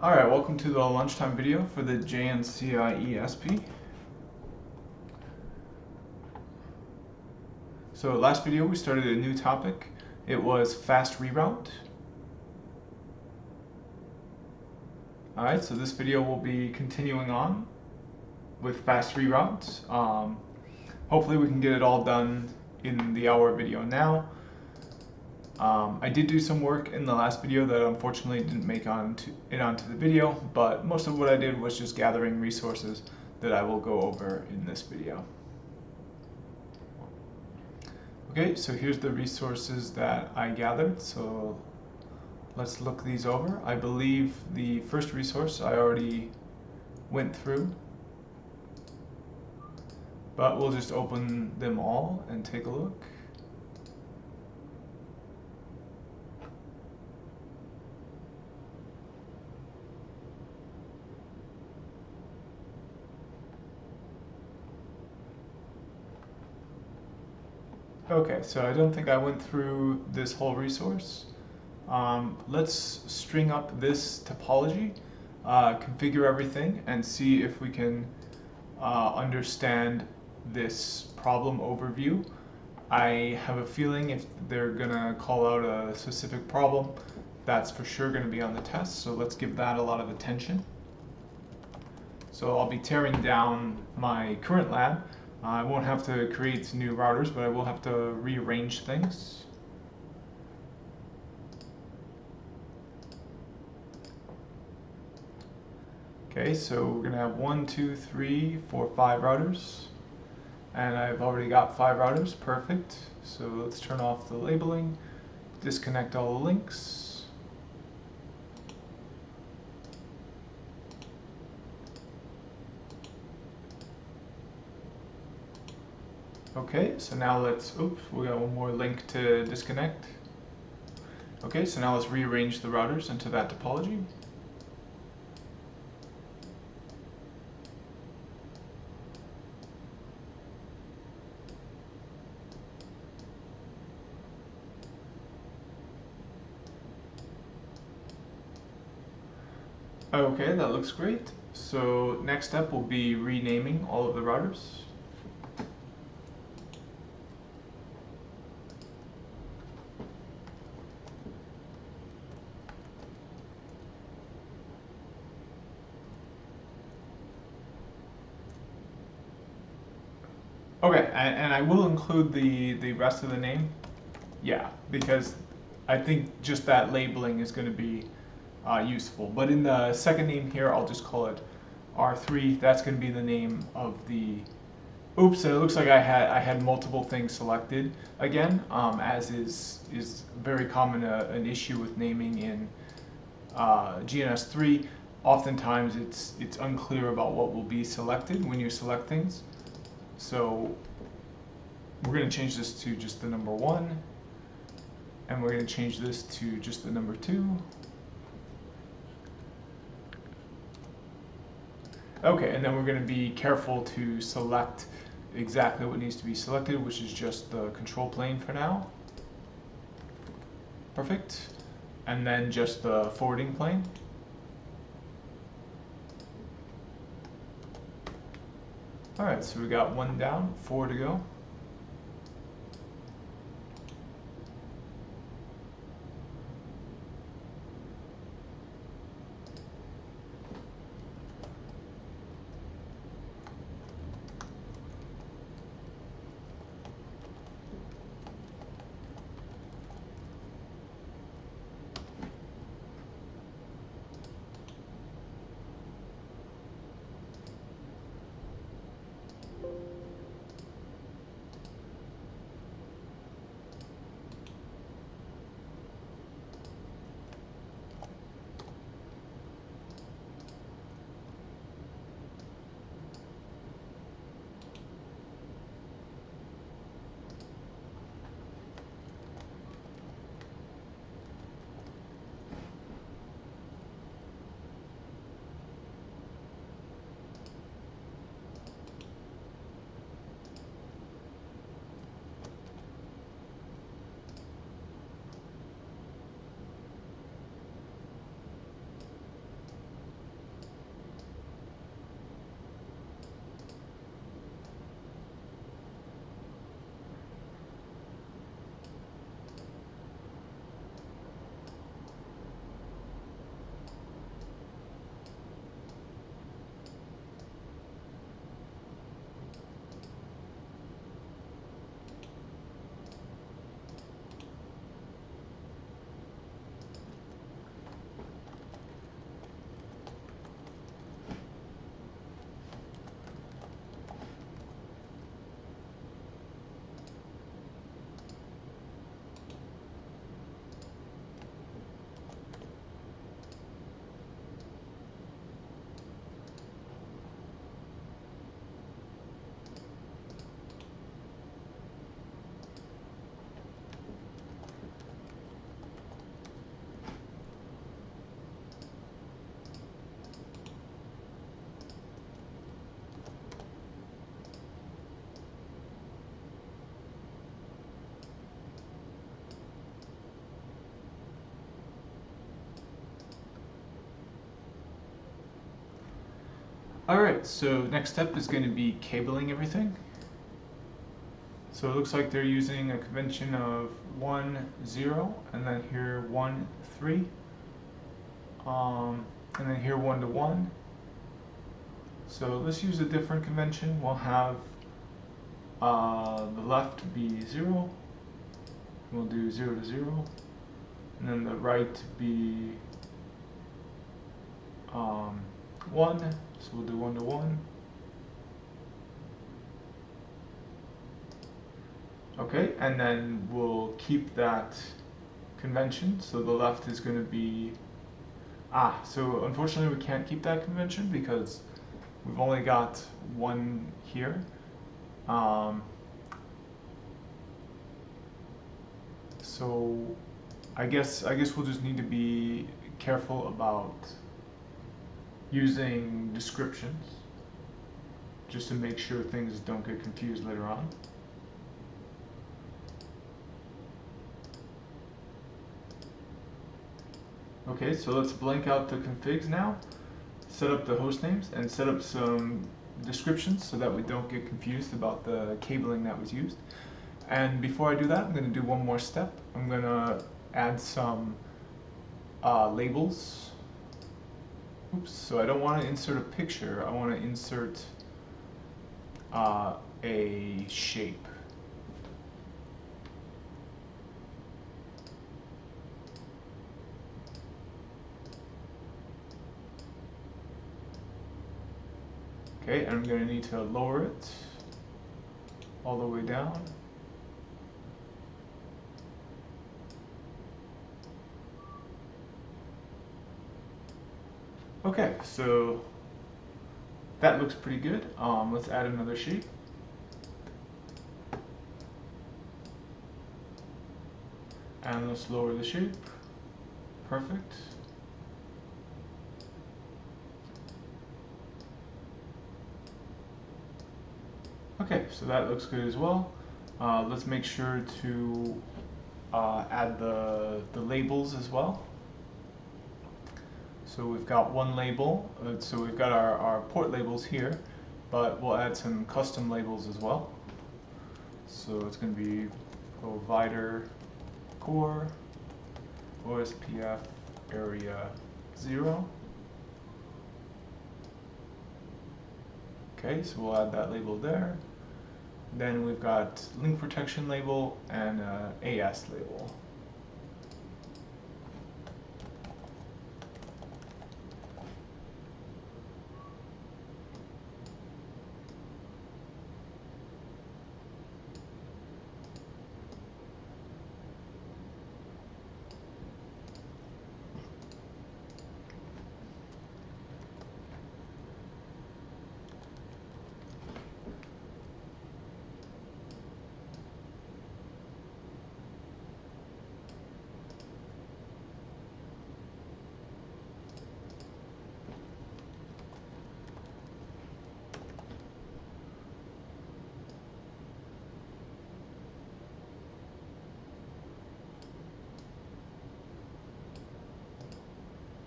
Alright, welcome to the lunchtime video for the JNCIE-SP. So last video we started a new topic. It was fast reroute. Alright, so this video will be continuing on with fast reroutes. Hopefully we can get it all done in the hour video now. I did do some work in the last video that unfortunately didn't make onto the video, but most of what I did was just gathering resources that I will go over in this video. Okay, so here's the resources that I gathered, so let's look these over. I believe the first resource I already went through, but we'll just open them all and take a look. Okay, so I don't think I went through this whole resource. Let's string up this topology, configure everything, and see if we can understand this problem overview. I have a feeling if they're gonna call out a specific problem, that's for sure gonna be on the test, so let's give that a lot of attention. So I'll be tearing down my current lab. I won't have to create new routers, but I will have to rearrange things. Okay, so we're gonna have 1, 2, 3, 4, 5 routers. And I've already got 5 routers, perfect. So let's turn off the labeling, disconnect all the links. Okay, so now let's, we got one more link to disconnect. Okay, so now let's rearrange the routers into that topology. Okay, that looks great. So next step will be renaming all of the routers. Okay, and I will include the rest of the name. Yeah, because I think just that labeling is going to be useful. But in the second name here, I'll just call it R3. That's going to be the name of the... Oops, and it looks like I had multiple things selected again, as is very common an issue with naming in GNS3. Oftentimes it's unclear about what will be selected when you select things. So we're going to change this to just the number 1, and we're going to change this to just the number 2. Okay, and then we're going to be careful to select exactly what needs to be selected, which is just the control plane for now. Perfect. And then just the forwarding plane. Alright, so we got 1 down, 4 to go. Alright, so next step is going to be cabling everything. So it looks like they're using a convention of 1, 0, and then here 1, 3, and then here 1 to 1. So let's use a different convention. We'll have the left be 0, we'll do 0 to 0, and then the right be 1, so we'll do 1 to 1. Okay, and then we'll keep that convention, so the left is going to be, so unfortunately we can't keep that convention because we've only got 1 here. So I guess we'll just need to be careful about using descriptions just to make sure things don't get confused later on. Okay, so let's blank out the configs now, set up the host names, and set up some descriptions so that we don't get confused about the cabling that was used. And before I do that, I'm going to do one more step. I'm going to add some labels. Oops, so I don't want to insert a picture, I want to insert a shape. Okay, and I'm going to need to lower it all the way down. Okay, so that looks pretty good. Let's add another shape. And let's lower the shape. Perfect. Okay, so that looks good as well. Let's make sure to add the labels as well. So we've got one label, so we've got our port labels here, but we'll add some custom labels as well. So it's going to be provider core OSPF area 0. Okay, so we'll add that label there. Then we've got link protection label and AS label.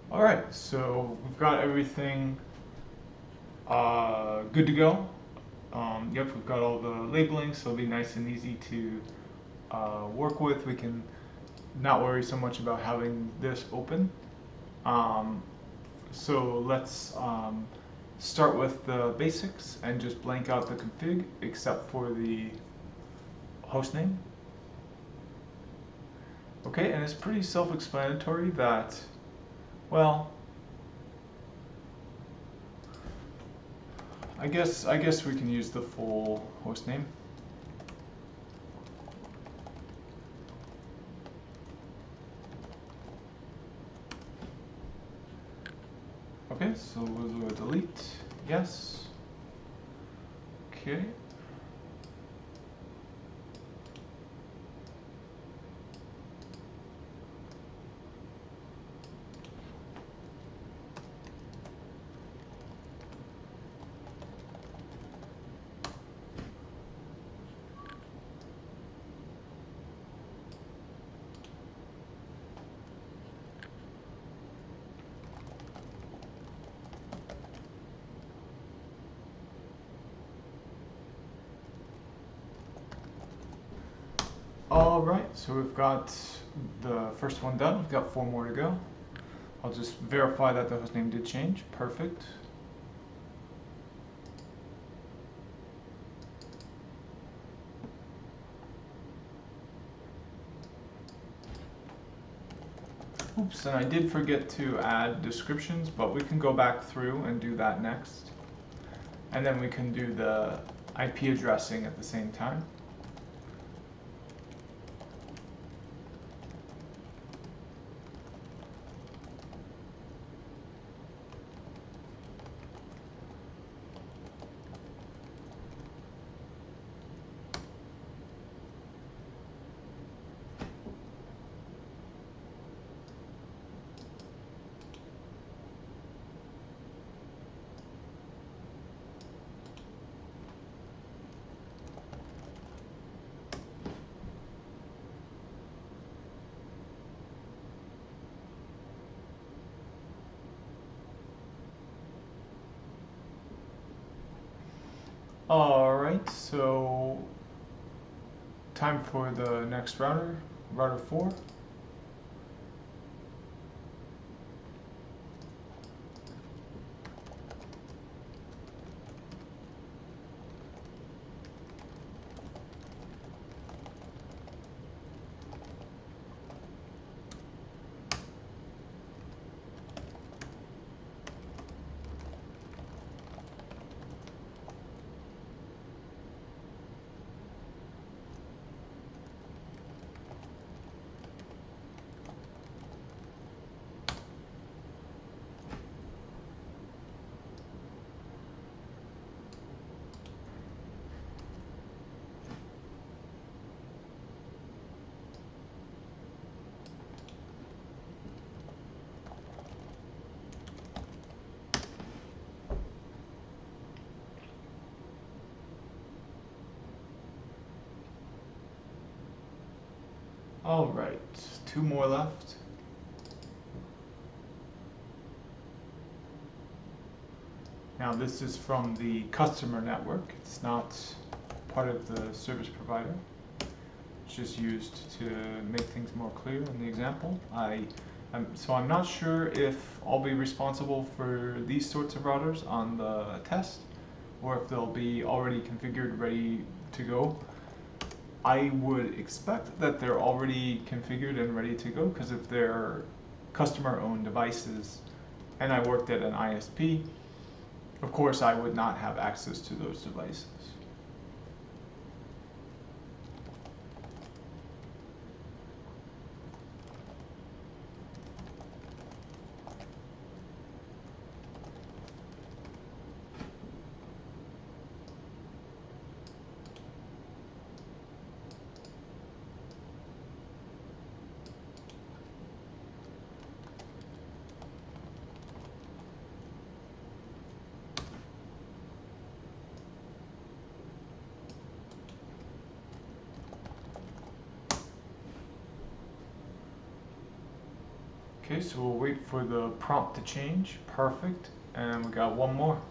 Alright, so we've got everything good to go. Yep, we've got all the labeling, so it'll be nice and easy to work with. We can not worry so much about having this open. So let's start with the basics and just blank out the config except for the hostname. Okay, and it's pretty self-explanatory that, well, I guess we can use the full hostname. Okay, so we'll do a delete. Yes. Okay. Alright, so we've got the first one done. We've got 4 more to go. I'll just verify that the hostname did change. Perfect. Oops, and I did forget to add descriptions, but we can go back through and do that next. And then we can do the IP addressing at the same time. Alright, so time for the next router, router 4. Alright, 2 more left. Now this is from the customer network. It's not part of the service provider. It's just used to make things more clear in the example. So I'm not sure if I'll be responsible for these sorts of routers on the test, or if they'll be already configured, ready to go. I would expect that they're already configured and ready to go, because if they're customer-owned devices and I worked at an ISP, of course I would not have access to those devices. Okay, so we'll wait for the prompt to change. Perfect. And we got 1 more.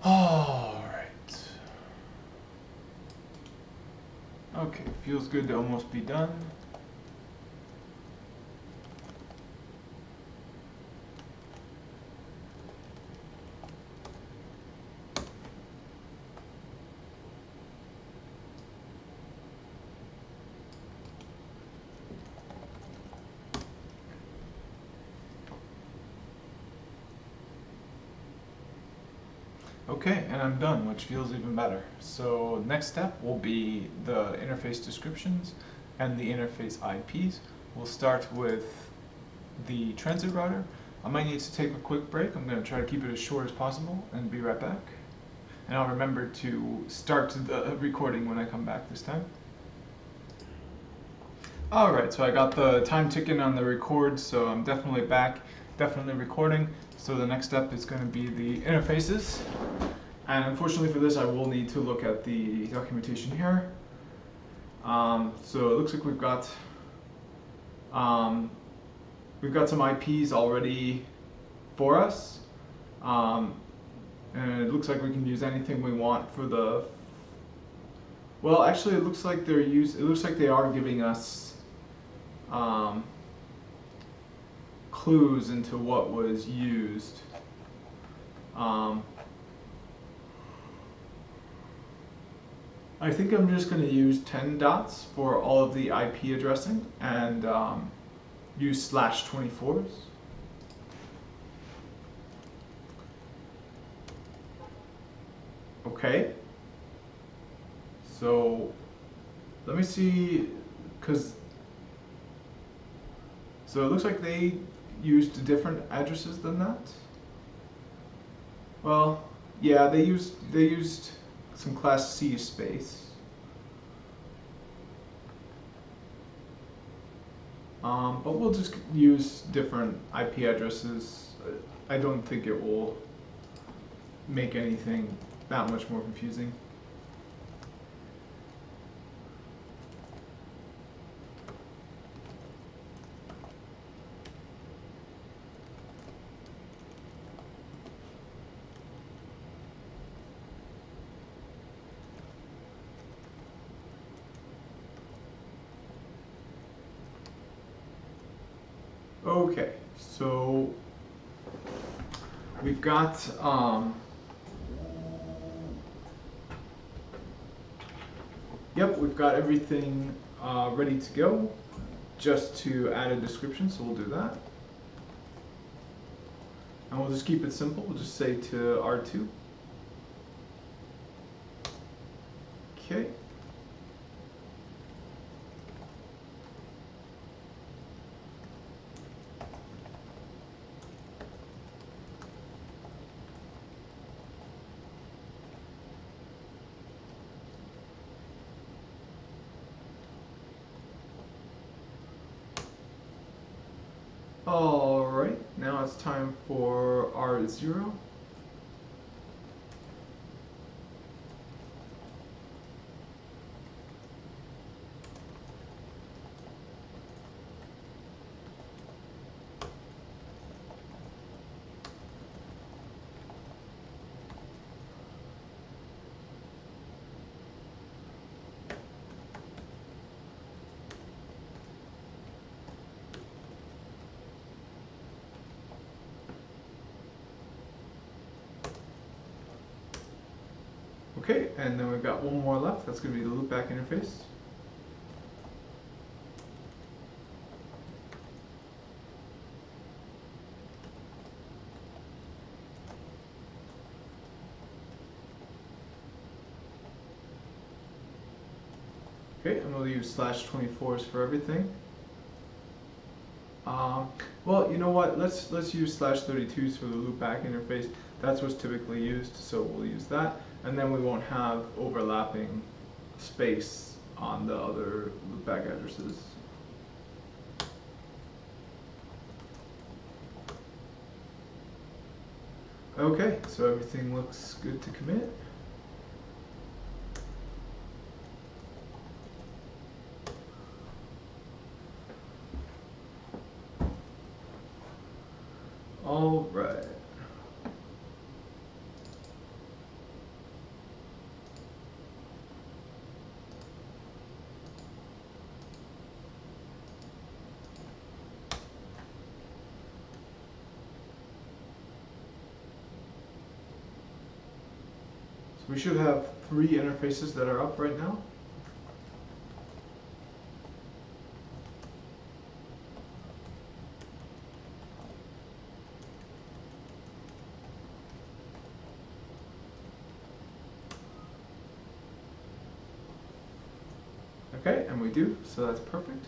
Alright. Okay, feels good to almost be done. Okay, and I'm done, which feels even better. So next step will be the interface descriptions and the interface IPs. We'll start with the transit router. I might need to take a quick break. I'm going to try to keep it as short as possible and be right back. And I'll remember to start the recording when I come back this time. Alright, so I got the time ticking on the record, so I'm definitely back, definitely recording. So the next step is going to be the interfaces. And unfortunately for this, I will need to look at the documentation here. So it looks like we've got some IPs already for us, and it looks like we can use anything we want for the. Well, actually, it looks like they are giving us clues into what was used. I think I'm just going to use 10 dots for all of the IP addressing and use /24s. Okay. So let me see, so it looks like they used different addresses than that. Well, yeah, they used some class C space. But we'll just use different IP addresses. I don't think it will make anything that much more confusing. Okay, so we've got we've got everything ready to go, just to add a description, so we'll do that. And we'll just keep it simple, we'll just say to R2. Okay. Alright, now it's time for R0. Okay, and then we've got one more left. That's going to be the loopback interface. Okay, and we'll use /24s for everything. Well, you know what? Let's use /32s for the loopback interface. That's what's typically used, so we'll use that. And then we won't have overlapping space on the other loopback addresses. Okay, so everything looks good to commit. All right. So we should have 3 interfaces that are up right now. Okay, and we do, so that's perfect.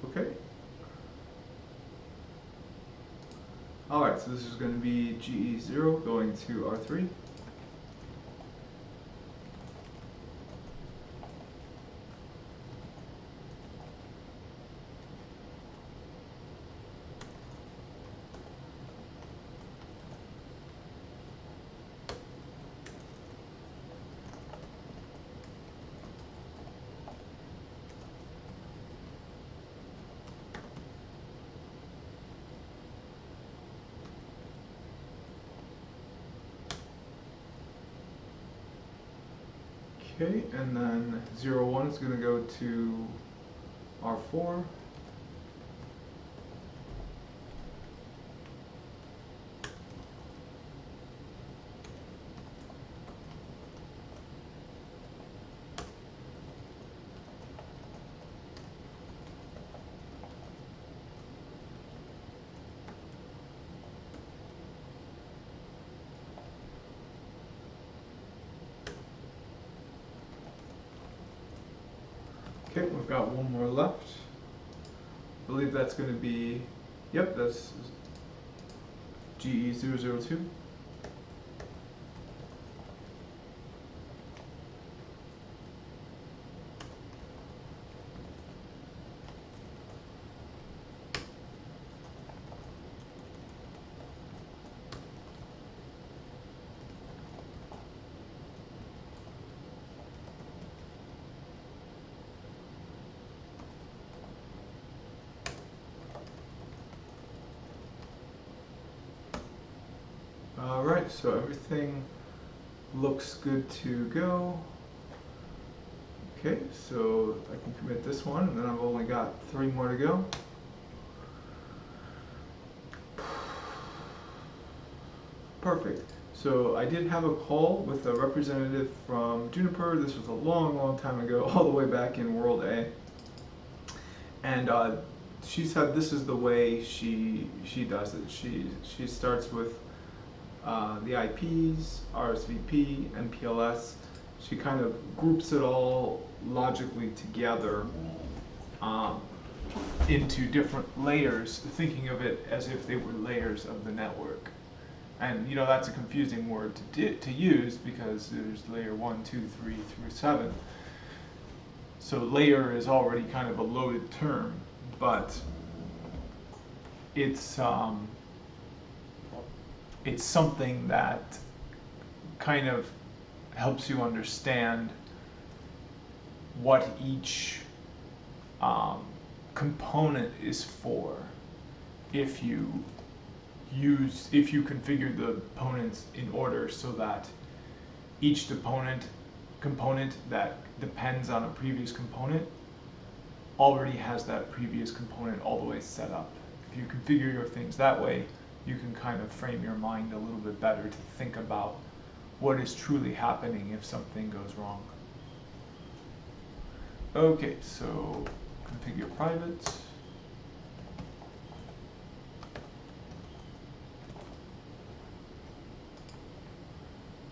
Okay. Alright, so this is going to be GE0 going to R3. Okay, and then 0, 1 is going to go to R4. Okay, we've got one more left. I believe that's going to be, yep, that's GE002. Alright, so everything looks good to go. Okay, so I can commit this one, and then I've only got 3 more to go. Perfect. So I did have a call with a representative from Juniper. This was a long, long time ago, all the way back in World A. And she said this is the way she does it. She starts with the IPs, Rsvp, MPLS. She kind of groups it all logically together into different layers, thinking of it as if they were layers of the network. And you know, that's a confusing word to use because there's layer 1, 2, 3 through 7. So layer is already kind of a loaded term, but it's something that kind of helps you understand what each component is for if you configure the components in order so that each component that depends on a previous component already has that previous component all the way set up. If you configure your things that way, you can kind of frame your mind a little bit better to think about what is truly happening if something goes wrong. Okay, so configure private.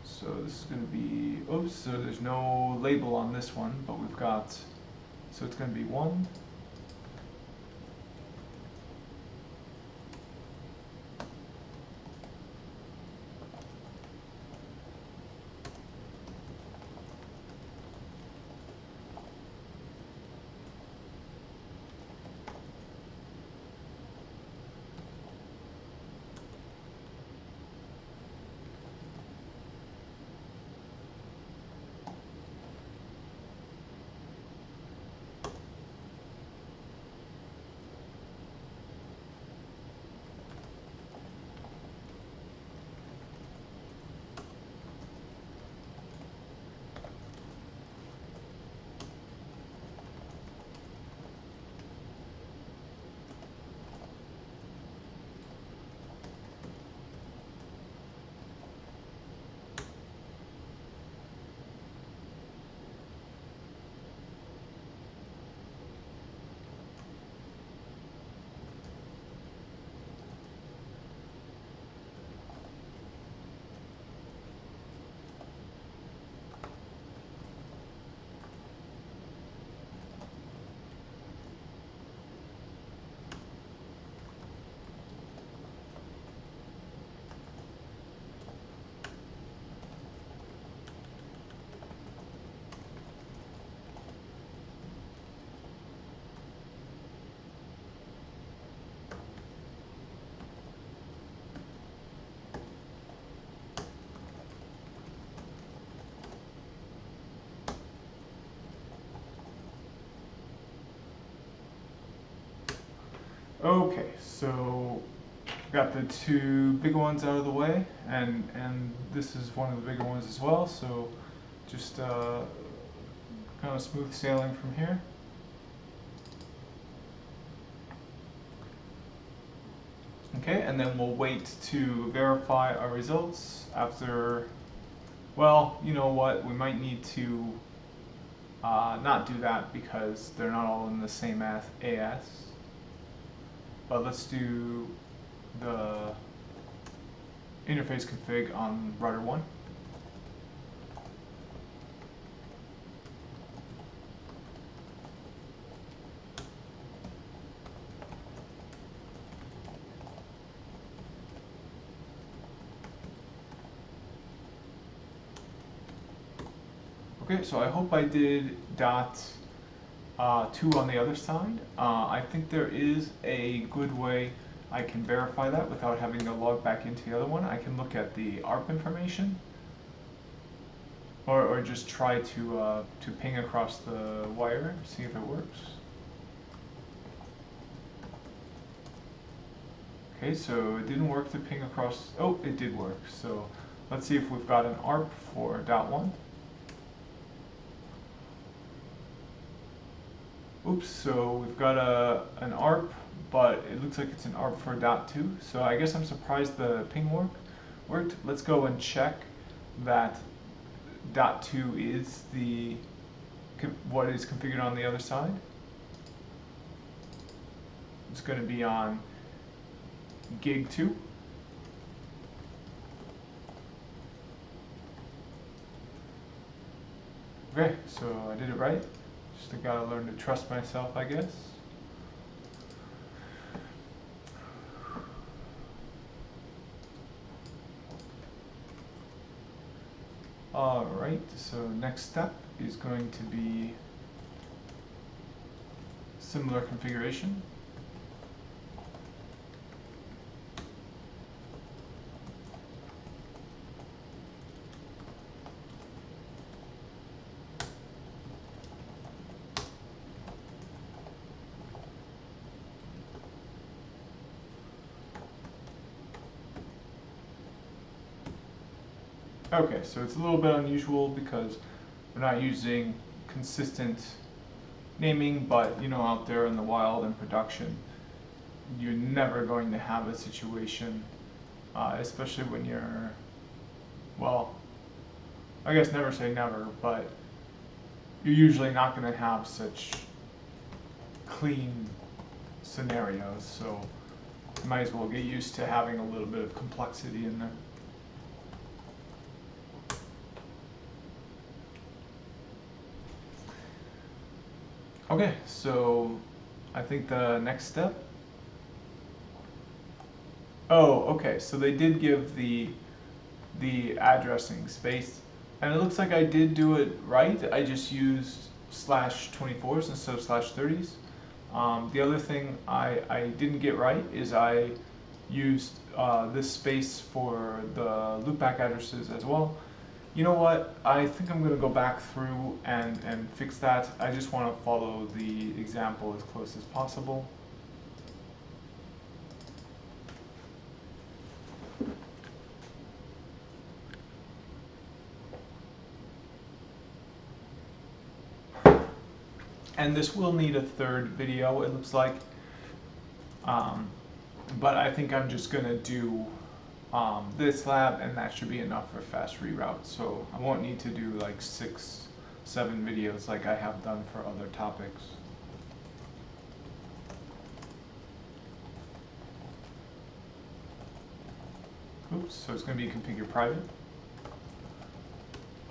So this is going to be, oops, so there's no label on this one, but we've got, so it's going to be 1. Okay, so got the 2 big ones out of the way, and this is one of the bigger ones as well, so just kind of smooth sailing from here. Okay, and then we'll wait to verify our results after, well, you know what, we might need to not do that because they're not all in the same AS. But let's do the interface config on rudder 1. Okay, so I hope I did dot 2 on the other side. I think there is a good way I can verify that without having to log back into the other one. I can look at the ARP information, or just try to ping across the wire, see if it works. Okay, so it didn't work to ping across. Oh, it did work. So let's see if we've got an ARP for .1. Oops, so we've got an ARP, but it looks like it's an ARP for .2. So I guess I'm surprised the ping worked. Let's go and check that .2 is what is configured on the other side. It's going to be on gig 2. Okay, so I did it right. Just gotta learn to trust myself, I guess. Alright, so next step is going to be similar configuration. Okay, so it's a little bit unusual because we're not using consistent naming, but you know, out there in the wild in production, you're never going to have a situation, especially when you're, well, I guess never say never, but you're usually not going to have such clean scenarios, so you might as well get used to having a little bit of complexity in there. Okay, so I think the next step. Oh, okay, so they did give the addressing space, and it looks like I did do it right. I just used /24s instead of /30s. The other thing I didn't get right is I used this space for the loopback addresses as well. You know what? I think I'm going to go back through and fix that. I just want to follow the example as close as possible. And this will need a third video, it looks like. But I think I'm just going to do this lab, and that should be enough for fast reroute. So I won't need to do like 6, 7 videos like I have done for other topics. Oops, so it's going to be configure private.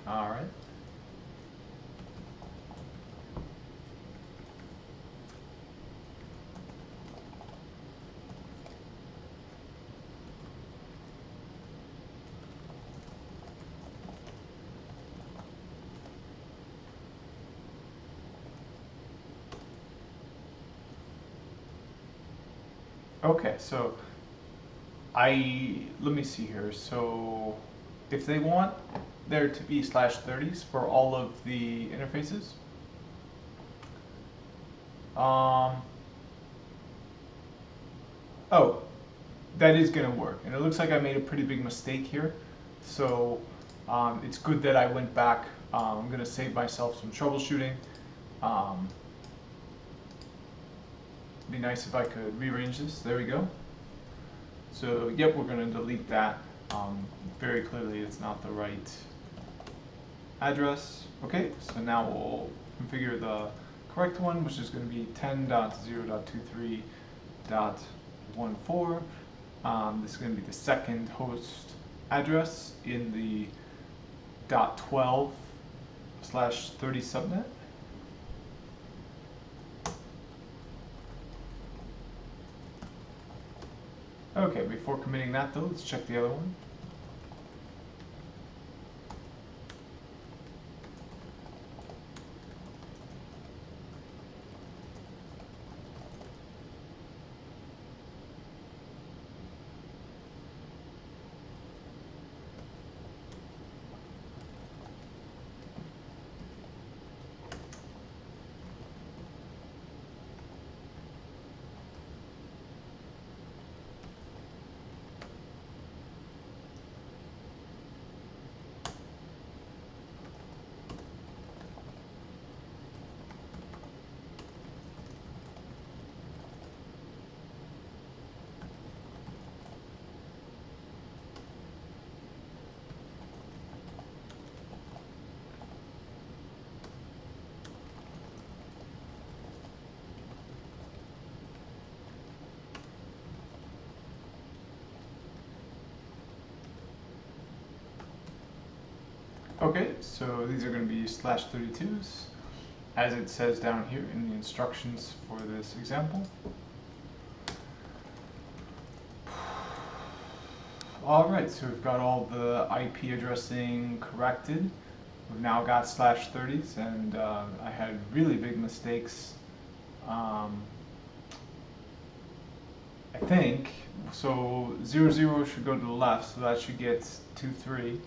All right. Okay, so let me see here. So if they want there to be /30s for all of the interfaces, oh, that is going to work. And it looks like I made a pretty big mistake here. So it's good that I went back I'm going to save myself some troubleshooting. Be nice if I could rearrange this. There we go. So, yep, we're going to delete that. Very clearly it's not the right address. Okay, so now we'll configure the correct one, which is going to be 10.0.23.14. This is going to be the second host address in the .12/30 subnet. Okay, before committing that though, let's check the other one. Okay, so these are going to be /32s, as it says down here in the instructions for this example. Alright, so we've got all the IP addressing corrected. We've now got /30s, and I had really big mistakes. I think, so 00 should go to the left, so that should get 23.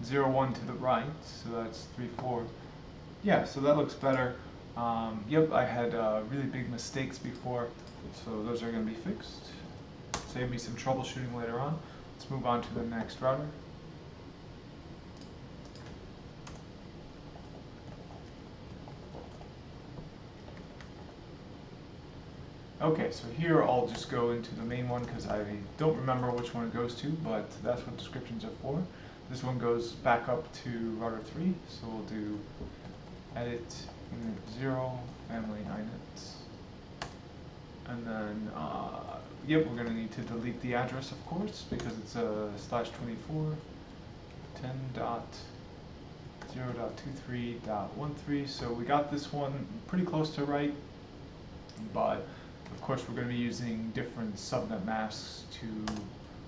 01 to the right, so that's 34. Yeah, so that looks better. Yep, I had really big mistakes before, so those are going to be fixed. Save me some troubleshooting later on. Let's move on to the next router. Okay, so here I'll just go into the main one because I don't remember which one it goes to, but that's what descriptions are for. This one goes back up to router 3, so we'll do edit init 0, family init. And then, yep, we're going to need to delete the address, of course, because it's a /24, 10.0.23.13. So we got this one pretty close to right, but of course we're going to be using different subnet masks to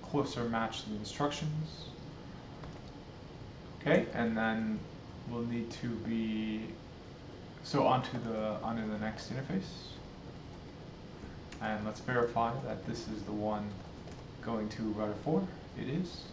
closer match the instructions. Okay, and then we'll need to be onto the next interface. And let's verify that this is the one going to router 4. It is.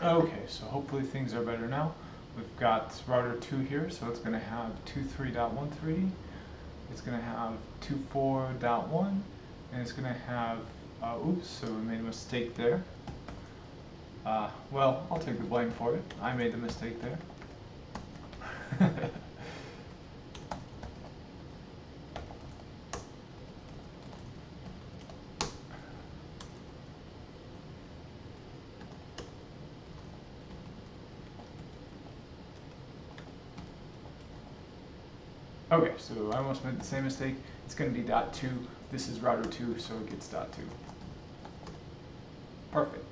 Okay, so hopefully things are better now. We've got router 2 here, so it's going to have 23.13. It's going to have 24.1, and it's going to have, oops, so we made a mistake there. Well, I'll take the blame for it. I made the mistake there. Okay, so I almost made the same mistake. It's going to be .2. This is router 2, so it gets .2. Perfect.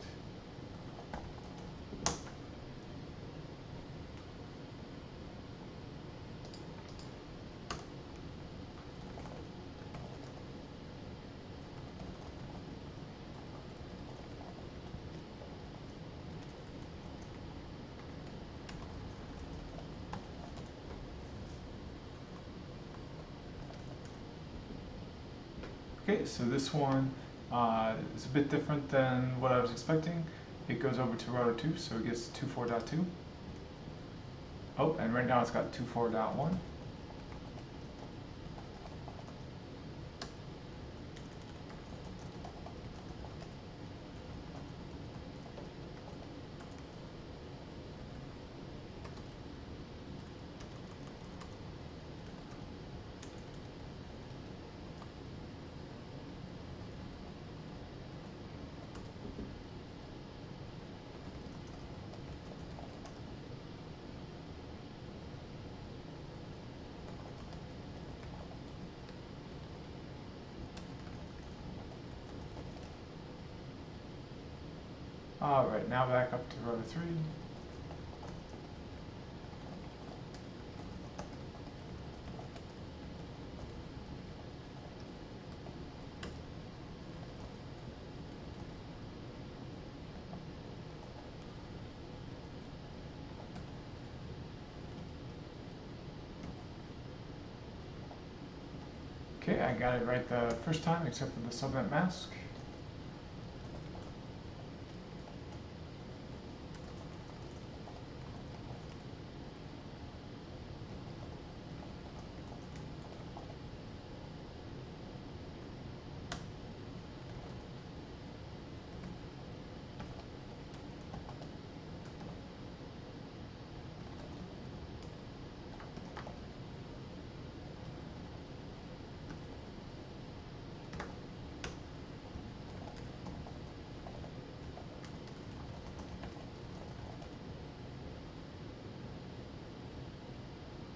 Okay, so this one is a bit different than what I was expecting. It goes over to router 2, so it gets 24.2. Oh, and right now it's got 24.1. Alright, now back up to router 3. Okay, I got it right the first time, except for the subnet mask.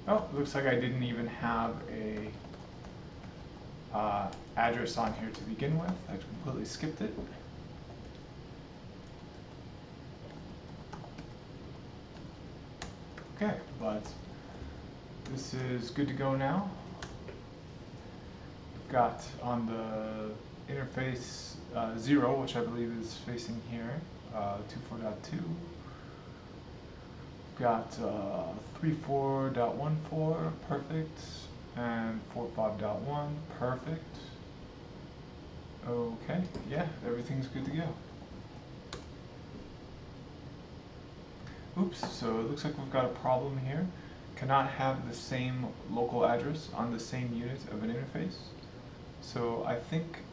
Oh, looks like I didn't even have a address on here to begin with. I completely skipped it. Okay, but this is good to go now. We've got on the interface 0, which I believe is facing here, 24.2. Got 34.14, perfect, and 45.1, perfect. Okay, yeah, everything's good to go. Oops, so it looks like we've got a problem here. Cannot have the same local address on the same unit of an interface. So I think,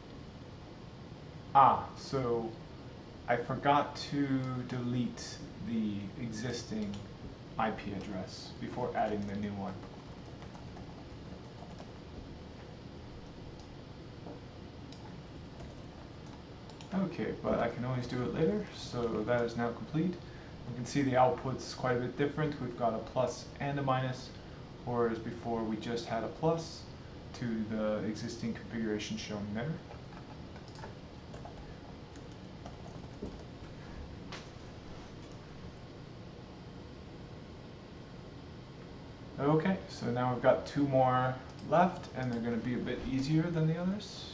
so I forgot to delete the existing IP address before adding the new one. Okay, but I can always do it later, so that is now complete. You can see the output's quite a bit different. We've got a plus and a minus, whereas before we just had a plus to the existing configuration shown there. Okay, so now we've got 2 more left, and they're going to be a bit easier than the others.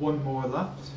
one more left.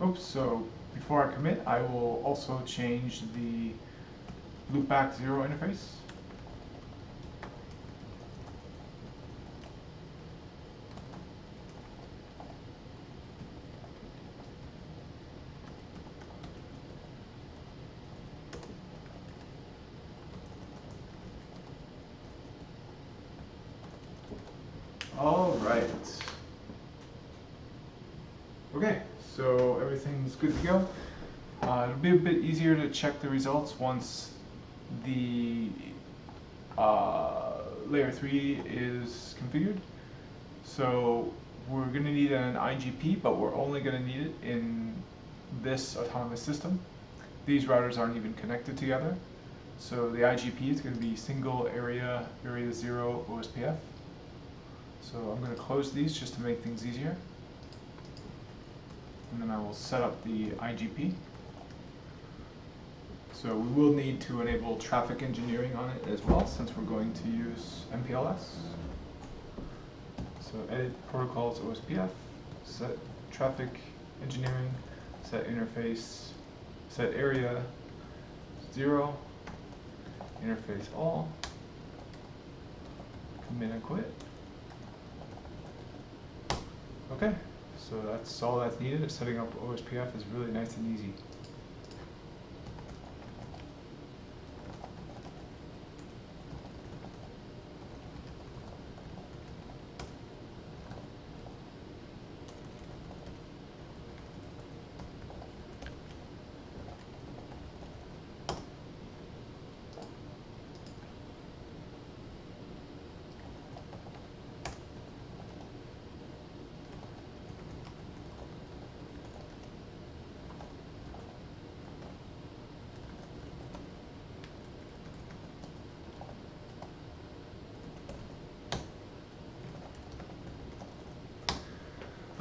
Oops, so before I commit, I will also change the Loopback 0 interface. All right. Okay, so everything's good to go. It'll be a bit easier to check the results once the layer 3 is configured. So we're going to need an IGP, but we're only going to need it in this autonomous system. These routers aren't even connected together. So the IGP is going to be single area 0 OSPF. So I'm going to close these just to make things easier. And then I will set up the IGP. So we will need to enable traffic engineering on it as well, since we're going to use MPLS. So edit protocols OSPF, set traffic engineering, set interface, set area 0, interface all, commit and quit. Okay, so that's all that's needed. Setting up OSPF is really nice and easy.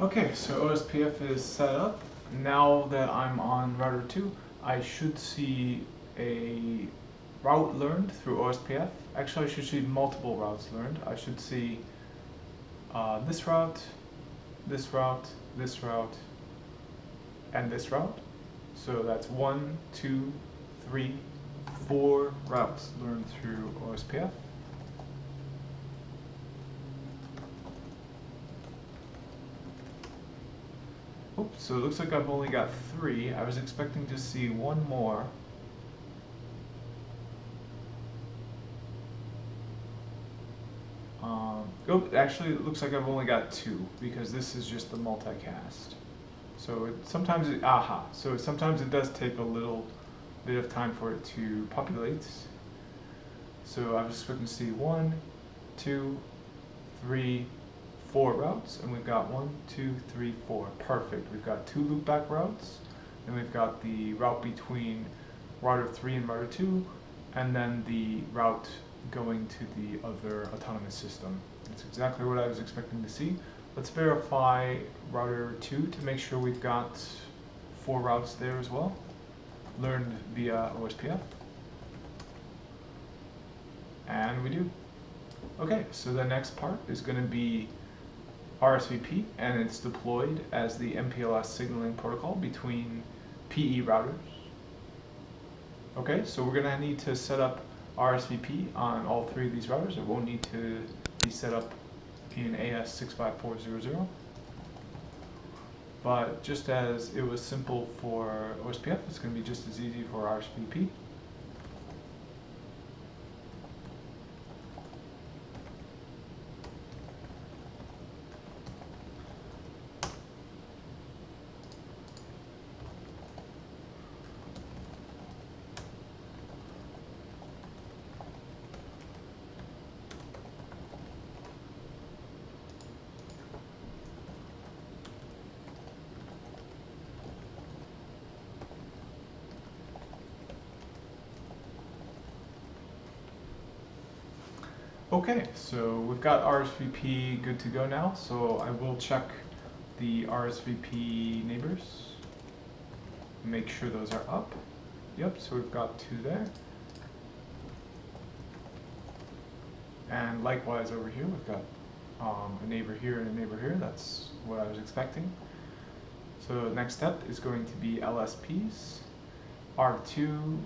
Okay, so OSPF is set up. Now that I'm on router 2, I should see a route learned through OSPF. Actually, I should see multiple routes learned. I should see this route, this route, this route, and this route. So that's 1, 2, 3, 4 routes learned through OSPF. Oops, so it looks like I've only got 3. I was expecting to see one more. Oh, actually it looks like I've only got 2 because this is just the multicast. So sometimes it does take a little bit of time for it to populate. So I was expecting to see 1, 2, 3, 4 routes, and we've got 1, 2, 3, 4. Perfect. We've got 2 loopback routes, and we've got the route between router 3 and router 2, and then the route going to the other autonomous system. That's exactly what I was expecting to see. Let's verify router 2 to make sure we've got 4 routes there as well, learned via OSPF. And we do. Okay, so the next part is going to be Rsvp, and it's deployed as the MPLS signaling protocol between PE routers. Okay, so we're going to need to set up Rsvp on all 3 of these routers. It won't need to be set up in AS65400. But just as it was simple for OSPF, it's going to be just as easy for Rsvp. Okay, so we've got Rsvp good to go now, so I will check the Rsvp neighbors, make sure those are up. Yep, so we've got 2 there. And likewise over here, we've got a neighbor here and a neighbor here. That's what I was expecting. So next step is going to be LSPs, R2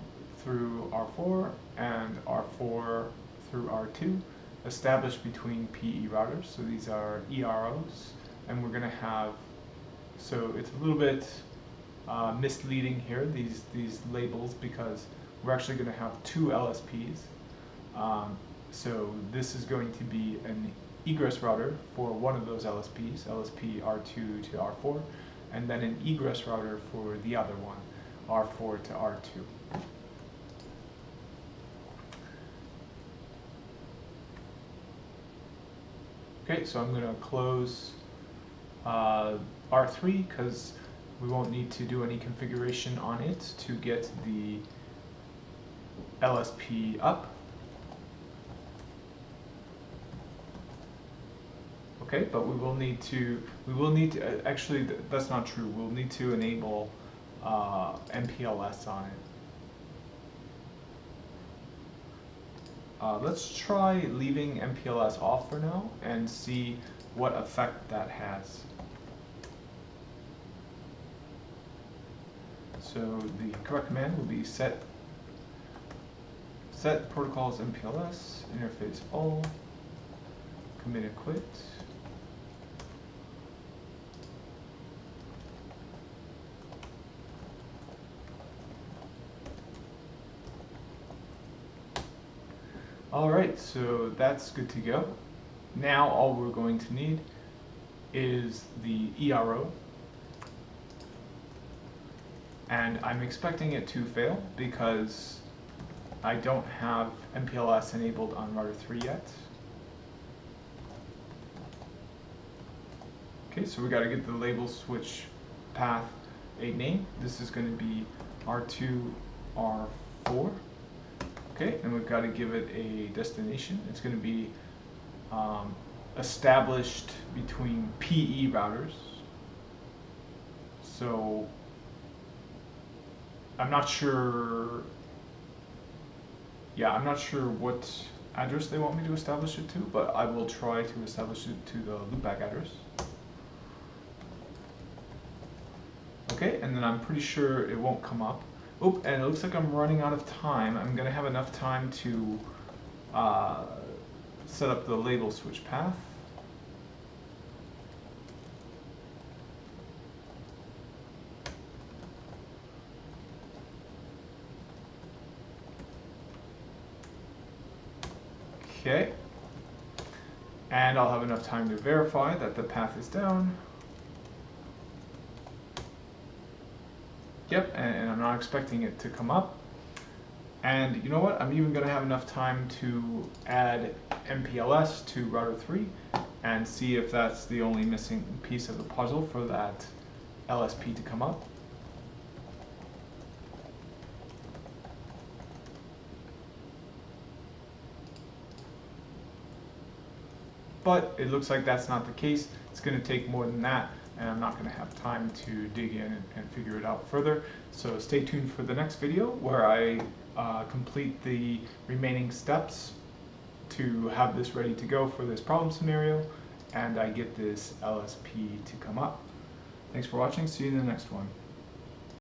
through R4 and R4 through R2, established between PE routers. So these are EROs, and we're going to have, so it's a little bit misleading here, these labels, because we're actually going to have 2 LSPs. So this is going to be an egress router for one of those LSPs, LSP R2 to R4, and then an egress router for the other one, R4 to R2. Okay, so I'm going to close R3 because we won't need to do any configuration on it to get the LSP up. Okay, but we will need to, actually that's not true, we'll need to enable MPLS on it. Let's try leaving MPLS off for now and see what effect that has. So the correct command will be set protocols MPLS, interface all, commit and quit. Alright, so that's good to go. Now all we're going to need is the ERO. And I'm expecting it to fail because I don't have MPLS enabled on router 3 yet. Okay, so we got to get the label switch path a name. This is going to be R2, R4. Okay, and we've got to give it a destination. It's going to be established between PE routers. So I'm not sure. Yeah, I'm not sure what address they want me to establish it to, but I will try to establish it to the loopback address. Okay, and then I'm pretty sure it won't come up. Oh, and it looks like I'm running out of time. I'm going to have enough time to set up the label switch path. Okay, and I'll have enough time to verify that the path is down. Yep, and I'm not expecting it to come up. And you know what? I'm even going to have enough time to add MPLS to router 3 and see if that's the only missing piece of the puzzle for that LSP to come up. But it looks like that's not the case. It's going to take more than that, and I'm not going to have time to dig in and figure it out further. So stay tuned for the next video where I complete the remaining steps to have this ready to go for this problem scenario, and I get this LSP to come up. Thanks for watching. See you in the next one.